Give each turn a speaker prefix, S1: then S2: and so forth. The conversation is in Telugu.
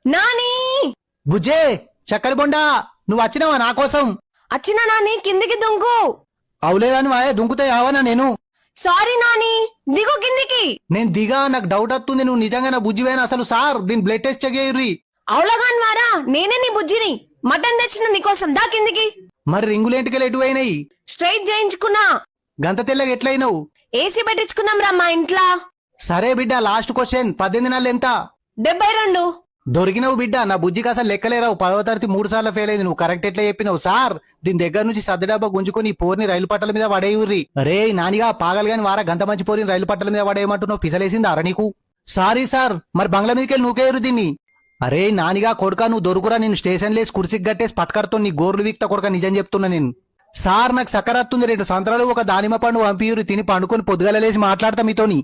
S1: నాని
S2: బుజ్జే చక్కర బొండా నువ్వు వచ్చినావా నా కోసం?
S1: వచ్చిన నాని కిందికి దుంకు.
S2: అవులేదని వాయే దుంకుతాయి అవనా నేను?
S1: సారీ నాని దిగు కిందికి.
S2: నేను దిగా నాకు డౌట్ వస్తుంది నువ్వు నిజంగా నా బుజ్జివేనా అసలు? సార్ దీని బ్లడ్ టెస్ట్ చెయ్యి.
S1: అవులగాన్ వారా నేనే నీ బుజ్జిని. మటన్ తెచ్చిన నీకోసం దా కిందికి.
S2: మరి రింగులేంటికి ఎటు అయినాయి?
S1: స్ట్రైట్ చేయించుకున్నా.
S2: గంత తెల్లగా ఎట్లయినావు?
S1: ఏసీ పెట్టించుకున్నాం రా మా ఇంట్లో.
S2: సరే బిడ్డ లాస్ట్ క్వశ్చన్ 18 నెలలు ఎంత?
S1: 72.
S2: దొరికినవు బిడ్డ నా బుజ్జికి అసలు లెక్కలేరావు. 10వ తరగతి 3 సార్లు ఫెయిల్ అయింది. నువ్వు కరెక్ట్ ఎట్లా చెప్పినావు సార్? దీని దగ్గర నుంచి సర్దిడాబా గుంజుకొని ఈ పోరిని రైలు పట్టాల మీద పడేయుర్రి. రే నానిగా పాగలు గాని వారా గంత మంచి పోరిని రైలు పట్టాల మీద పడేయమంటున్నావు? పిసలేసింది అర నీకు? సారీ సార్ మరి బంగ్లా మీదకి వెళ్ళి నువ్వుకేరు దీన్ని. అరే నానిగా కొడుకా నువ్వు దొరుకురా, నేను స్టేషన్ లేసి కుర్చీకి గట్టేసి పట్టుకడుతో నీ గోర్లు వీక్త కొడుక నిజం చెప్తున్నా నేను. సార్ నాకు సక్కరత్తుంది 2 సంవత్సరాలు ఒక దానిమ్మ పండు పంపియూరి తిని పండుకొని పొద్దుగల లేసి మాట్లాడతా మీతోని.